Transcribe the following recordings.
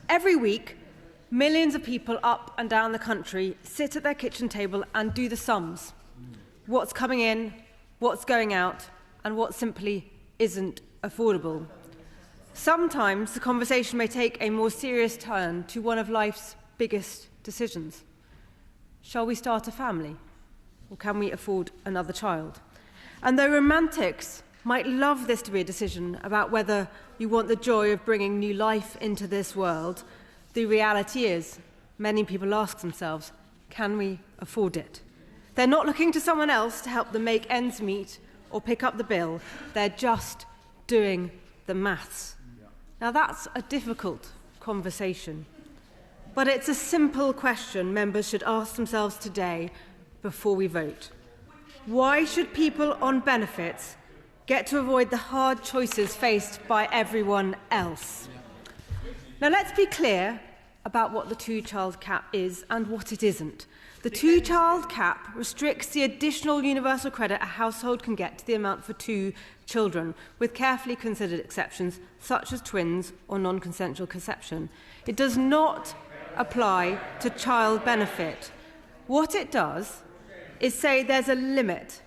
Every week, millions of people up and down the country sit at their kitchen table and do the sums. What's coming in, what's going out, and what simply isn't affordable. Sometimes the conversation may take a more serious turn to one of life's biggest decisions. Shall we start a family? Or can we afford another child? And though romantics might love this to be a decision about whether you want the joy of bringing new life into this world, the reality is many people ask themselves, can we afford it? They're not looking to someone else to help them make ends meet or pick up the bill. They're just doing the maths. Now that's a difficult conversation, but it's a simple question members should ask themselves today before we vote. Why should people on benefits get to avoid the hard choices faced by everyone else? Now let's be clear about what the two-child cap is and what it isn't. The two-child cap restricts the additional universal credit a household can get to the amount for 2 children, with carefully considered exceptions such as twins or non-consensual conception. It does not apply to child benefit. What it does is say there's a limit.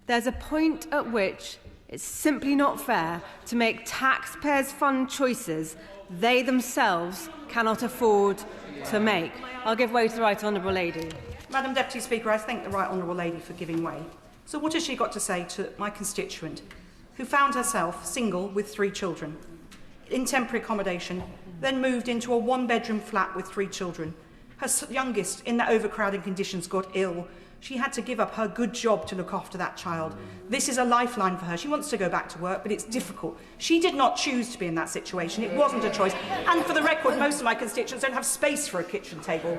There's a point at which it's simply not fair to make taxpayers fund choices they themselves cannot afford to make. I'll give way to the Right Honourable Lady. Madam Deputy Speaker, I thank the Right Honourable Lady for giving way. So what has she got to say to my constituent who found herself single with 3 children, in temporary accommodation, then moved into a 1-bedroom flat with 3 children? Her youngest, in the overcrowding conditions, got ill. She had to give up her good job to look after that child. This is a lifeline for her. She wants to go back to work, but it's difficult. She did not choose to be in that situation. It wasn't a choice. And for the record, most of my constituents don't have space for a kitchen table.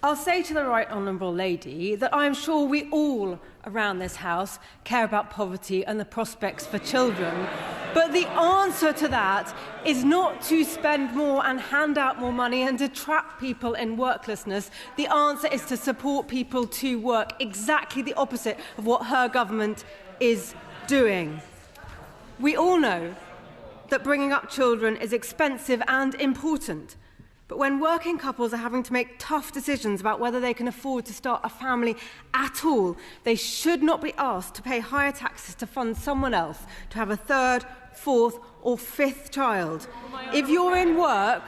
I'll say to the Right Honourable Lady that I am sure we all around this House care about poverty and the prospects for children. But the answer to that is not to spend more and hand out more money and to trap people in worklessness. The answer is to support people to work, exactly the opposite of what her government is doing. We all know that bringing up children is expensive and important. But when working couples are having to make tough decisions about whether they can afford to start a family at all, they should not be asked to pay higher taxes to fund someone else to have a 3rd, 4th or 5th child. If you're in work,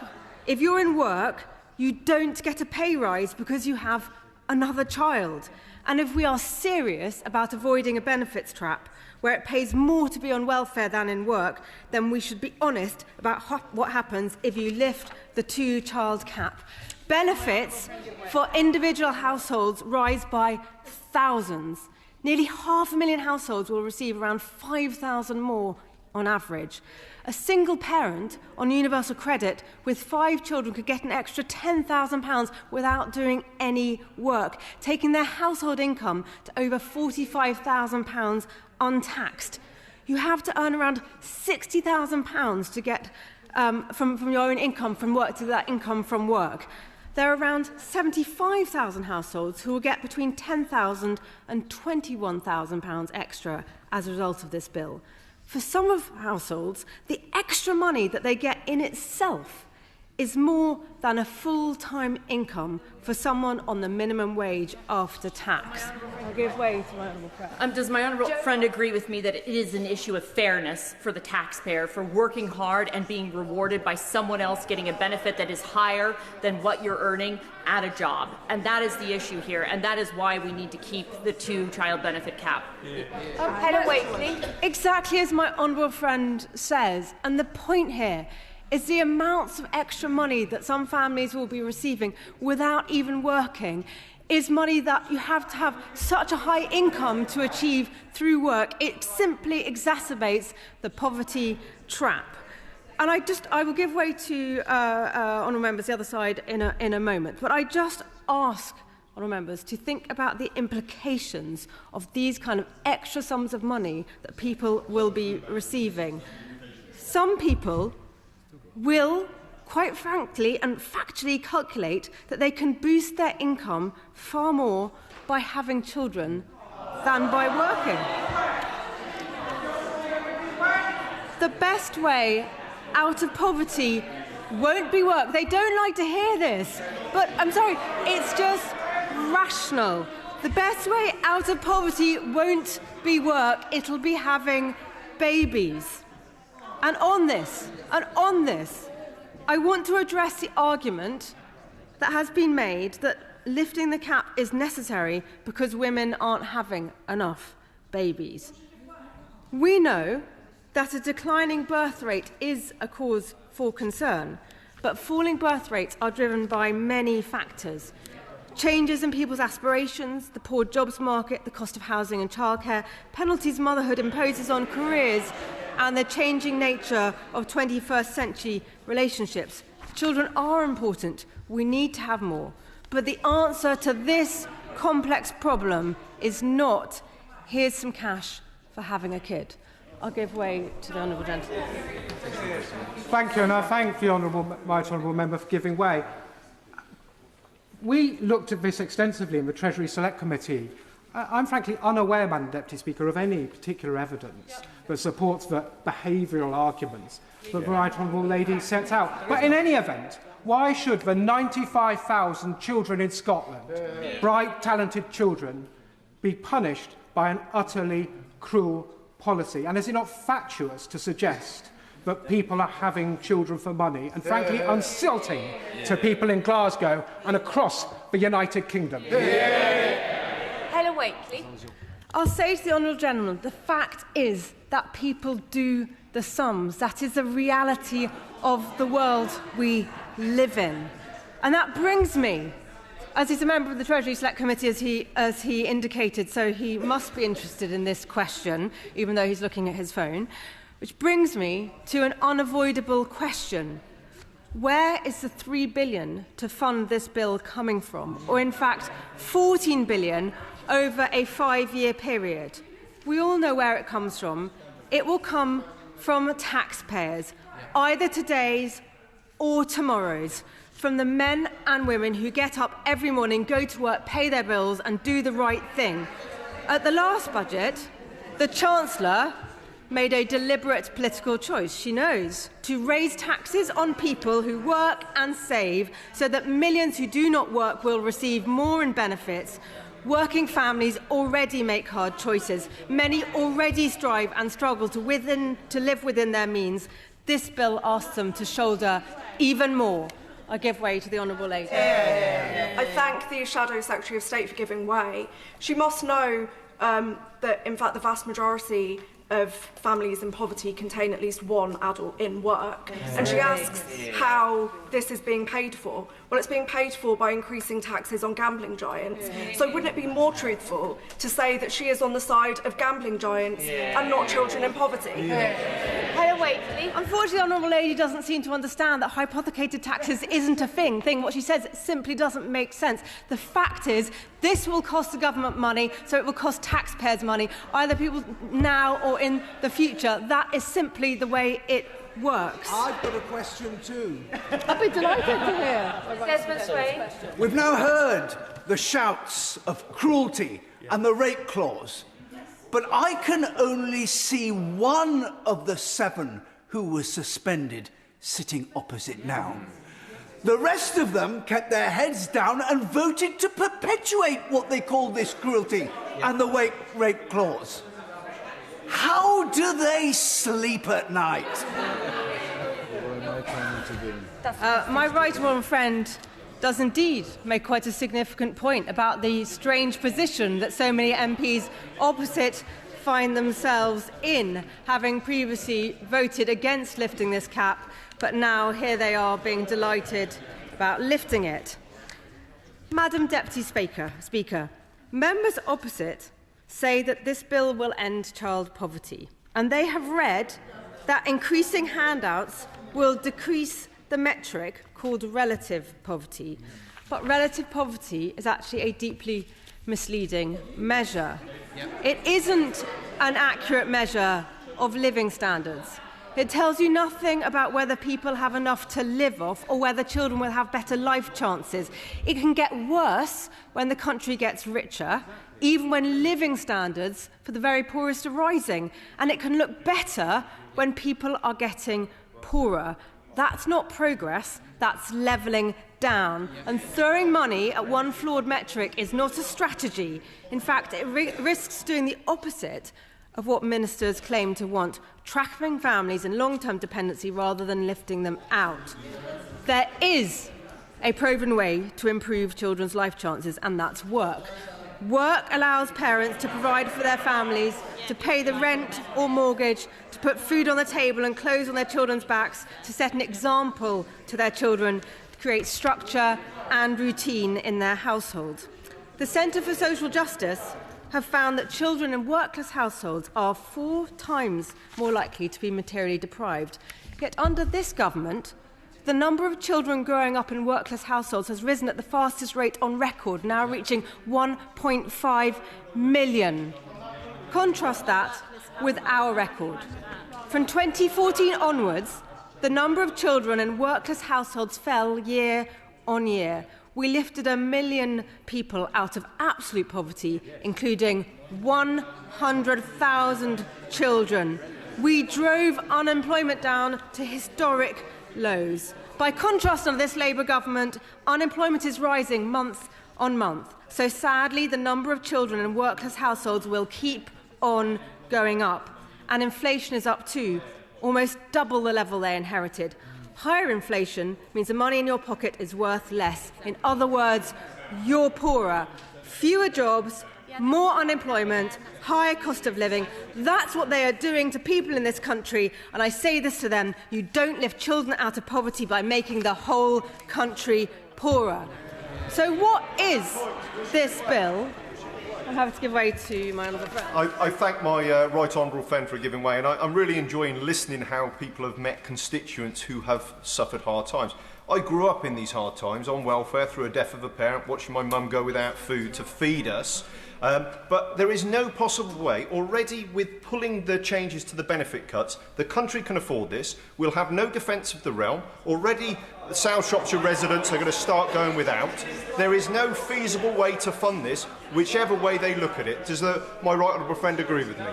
you don't get a pay rise because you have another child. And if we are serious about avoiding a benefits trap where it pays more to be on welfare than in work, then we should be honest about what happens if you lift the two-child cap. Benefits for individual households rise by thousands. Nearly 500,000 households will receive around 5,000 more on average. A single parent on universal credit with 5 children could get an extra £10,000 without doing any work, taking their household income to over £45,000 untaxed. You have to earn around £60,000 to get from your own income from work to that income from work. There are around 75,000 households who will get between £10,000 and £21,000 extra as a result of this bill. For some of households, the extra money that they get in itself is more than a full-time income for someone on the minimum wage after tax. I'll give way to my honourable friend. Does my honourable friend agree with me that it is an issue of fairness for the taxpayer for working hard and being rewarded by someone else getting a benefit that is higher than what you're earning at a job? And that is the issue here, and that is why we need to keep the two-child benefit cap. Helen Whately. Exactly as my honourable friend says, and the point here is the amounts of extra money that some families will be receiving without even working is money that you have to have such a high income to achieve through work. It simply exacerbates the poverty trap. And I will give way to honourable members the other side in a moment. But I just ask honourable members to think about the implications of these kind of extra sums of money that people will be receiving. Some people will, quite frankly and factually, calculate that they can boost their income far more by having children than by working. The best way out of poverty won't be work. They don't like to hear this. But I'm sorry, it's just rational. The best way out of poverty won't be work, it'll be having babies. And on this, I want to address the argument that has been made that lifting the cap is necessary because women aren't having enough babies. We know that a declining birth rate is a cause for concern, but falling birth rates are driven by many factors. Changes in people's aspirations, the poor jobs market, the cost of housing and childcare, penalties motherhood imposes on careers, and the changing nature of 21st century relationships. Children are important. We need to have more. But the answer to this complex problem is not, here's some cash for having a kid. I'll give way to the honourable gentleman. Thank you, and I thank the right honourable member for giving way. We looked at this extensively in the Treasury Select Committee. I'm frankly unaware, Madam Deputy Speaker, of any particular evidence that supports the behavioural arguments that the right honourable lady sets out. But in any event, why should the 95,000 children in Scotland, bright, talented children, be punished by an utterly cruel policy? And is it not fatuous to suggest that people are having children for money and, frankly, insulting to people in Glasgow and across the United Kingdom? Helen Whately. I'll say to the honourable gentleman, the fact is that people do the sums. That is the reality of the world we live in. And that brings me, as he's a member of the Treasury Select Committee, as he indicated, so he must be interested in this question, even though he's looking at his phone, which brings me to an unavoidable question. Where is the £3 billion to fund this bill coming from? Or in fact, £14 billion over a 5-year period? We all know where it comes from. It will come from taxpayers, either today's or tomorrow's, from the men and women who get up every morning, go to work, pay their bills and do the right thing. At the last budget, the Chancellor made a deliberate political choice, she knows, to raise taxes on people who work and save so that millions who do not work will receive more in benefits. Working families already make hard choices. Many already strive and struggle to live within their means. This bill asks them to shoulder even more. I give way to the honourable lady. I thank the Shadow Secretary of State for giving way. She must know that, in fact, the vast majority of families in poverty contain at least one adult in work. And she asks how this is being paid for. Well, it's being paid for by increasing taxes on gambling giants. So wouldn't it be more truthful to say that she is on the side of gambling giants and not children in poverty? Helen Whately. Unfortunately, the honourable lady doesn't seem to understand that hypothecated taxes isn't a thing. What she says simply doesn't make sense. The fact is, this will cost the government money, so it will cost taxpayers money, either people now or in the future. That is simply the way it works. I've got a question too. I'd be delighted to hear. Desmond Swayne. We've now heard the shouts of cruelty and the rape clause, but I can only see one of the 7 who was suspended sitting opposite now. The rest of them kept their heads down and voted to perpetuate what they call this cruelty and the rape clause. How do they sleep at night? My right honourable friend does indeed make quite a significant point about the strange position that so many MPs opposite find themselves in, having previously voted against lifting this cap, but now here they are being delighted about lifting it. Madam Deputy Speaker, members opposite say that this bill will end child poverty, and they have read that increasing handouts will decrease the metric called relative poverty. But relative poverty is actually a deeply misleading measure. It isn't an accurate measure of living standards. It tells you nothing about whether people have enough to live off or whether children will have better life chances. It can get worse when the country gets richer, even when living standards for the very poorest are rising. And it can look better when people are getting poorer. That's not progress, that's levelling down. And throwing money at one flawed metric is not a strategy. In fact, it risks doing the opposite of what ministers claim to want, trapping families in long-term dependency rather than lifting them out. There is a proven way to improve children's life chances, and that's work. Work allows parents to provide for their families, to pay the rent or mortgage, to put food on the table and clothes on their children's backs, to set an example to their children, to create structure and routine in their household. The Centre for Social Justice have found that children in workless households are 4 times more likely to be materially deprived. Yet under this government, the number of children growing up in workless households has risen at the fastest rate on record, now reaching 1.5 million. Contrast that with our record. From 2014 onwards, the number of children in workless households fell year on year. We lifted 1 million people out of absolute poverty, including 100,000 children. We drove unemployment down to historic lows. By contrast, under this Labour government, unemployment is rising month on month. So sadly, the number of children in workless households will keep on going up. And inflation is up too, almost double the level they inherited. Higher inflation means the money in your pocket is worth less. In other words, you're poorer. Fewer jobs, more unemployment, higher cost of living. That's what they are doing to people in this country. And I say this to them: you don't lift children out of poverty by making the whole country poorer. So what is this bill? I'm happy to give way to my honourable friend. I thank my right honourable friend for giving way, and I'm really enjoying listening how people have met constituents who have suffered hard times. I grew up in these hard times on welfare through a death of a parent, watching my mum go without food to feed us. But there is no possible way. Already, with pulling the changes to the benefit cuts, the country can afford this. We'll have no defence of the realm. Already, South Shropshire residents are going to start going without. There is no feasible way to fund this, whichever way they look at it. Does my right honourable friend agree with me?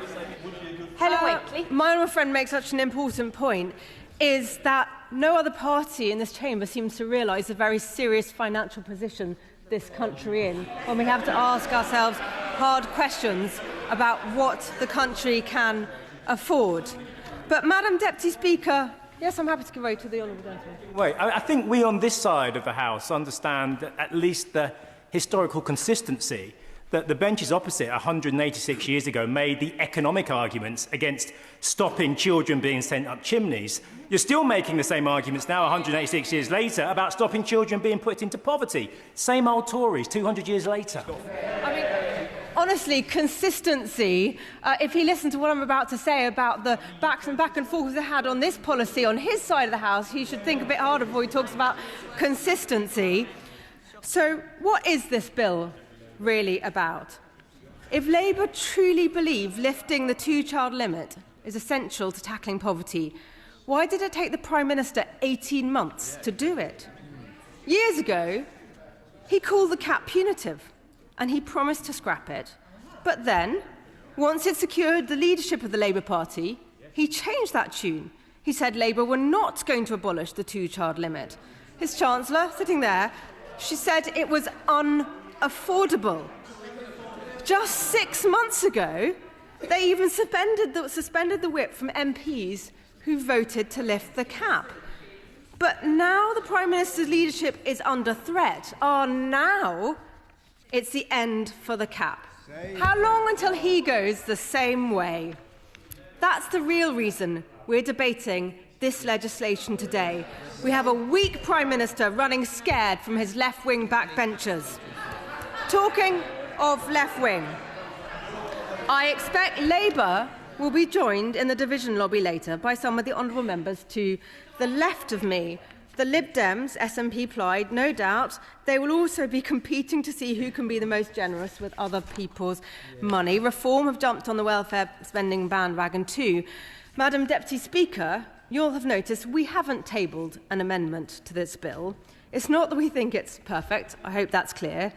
Helen Whately. My honourable friend makes such an important point, is that no other party in this chamber seems to realise the very serious financial position this country in, when we have to ask ourselves hard questions about what the country can afford. But, Madam Deputy Speaker, yes, I'm happy to give way to the honourable gentleman. Wait, I think we on this side of the House understand that at least the historical consistency that the benches opposite 186 years ago made the economic arguments against stopping children being sent up chimneys. You're still making the same arguments now, 186 years later, about stopping children being put into poverty. Same old Tories, 200 years later. I mean, honestly, consistency, if he listened to what I'm about to say about the back and forth they had on this policy on his side of the House, he should think a bit harder before he talks about consistency. So what is this bill really about? If Labour truly believe lifting the 2-child limit is essential to tackling poverty, why did it take the Prime Minister 18 months to do it? Years ago, he called the cap punitive and he promised to scrap it. But then, once it secured the leadership of the Labour Party, he changed that tune. He said Labour were not going to abolish the 2-child limit. His Chancellor, sitting there, she said it was unaffordable. Just 6 months ago, they even suspended the whip from MPs who voted to lift the cap. But now the Prime Minister's leadership is under threat. Now it's the end for the cap. How long until he goes the same way? That's the real reason we're debating this legislation today. We have a weak Prime Minister running scared from his left-wing backbenchers. Talking of left-wing, I expect Labour will be joined in the division lobby later by some of the honourable members to the left of me. The Lib Dems, SNP Plaid, no doubt, they will also be competing to see who can be the most generous with other people's money. Reform have jumped on the welfare spending bandwagon too. Madam Deputy Speaker, you'll have noticed we haven't tabled an amendment to this bill. It's not that we think it's perfect, I hope that's clear.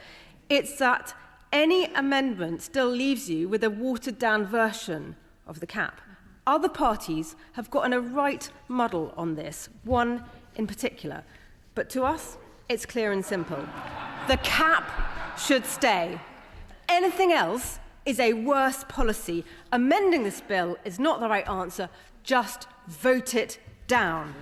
It's that any amendment still leaves you with a watered-down version of the cap. Other parties have gotten a right muddle on this, one in particular. But to us, it's clear and simple. The cap should stay. Anything else is a worse policy. Amending this bill is not the right answer. Just vote it down.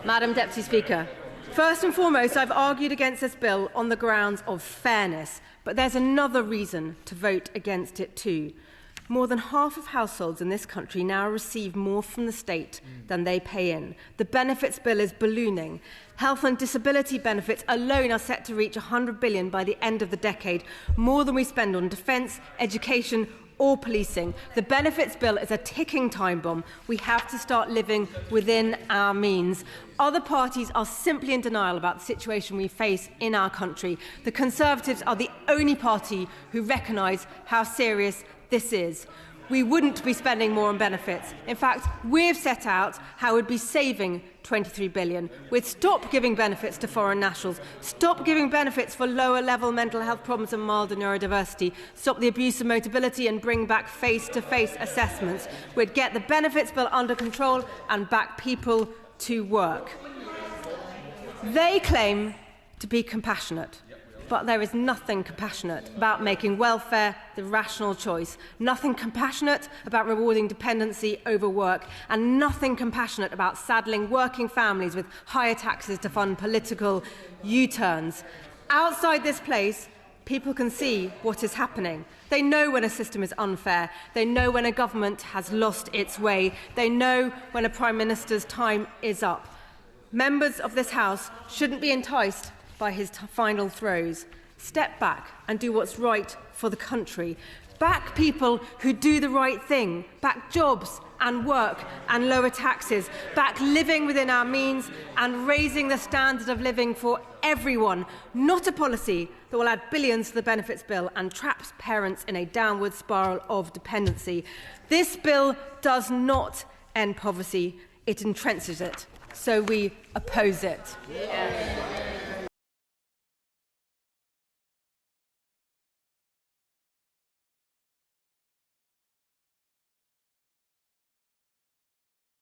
Madam Deputy Speaker, first and foremost, I've argued against this bill on the grounds of fairness, but there's another reason to vote against it too. More than half of households in this country now receive more from the state than they pay in. The benefits bill is ballooning. Health and disability benefits alone are set to reach $100 billion by the end of the decade, more than we spend on defence, education or policing. The benefits bill is a ticking time bomb. We have to start living within our means. Other parties are simply in denial about the situation we face in our country. The Conservatives are the only party who recognise how serious this is. We wouldn't be spending more on benefits. In fact, we've set out how we'd be saving $23 billion. We'd stop giving benefits to foreign nationals, stop giving benefits for lower-level mental health problems and milder neurodiversity, stop the abuse of mobility and bring back face-to-face assessments. We'd get the benefits bill under control and back people to work. They claim to be compassionate. But there is nothing compassionate about making welfare the rational choice, nothing compassionate about rewarding dependency over work, and nothing compassionate about saddling working families with higher taxes to fund political U-turns. Outside this place, people can see what is happening. They know when a system is unfair. They know when a government has lost its way. They know when a Prime Minister's time is up. Members of this House shouldn't be enticed by his final throws. Step back and do what's right for the country. Back people who do the right thing. Back jobs and work and lower taxes. Back living within our means and raising the standard of living for everyone. Not a policy that will add billions to the benefits bill and traps parents in a downward spiral of dependency. This bill does not end poverty. It entrenches it. So we oppose it.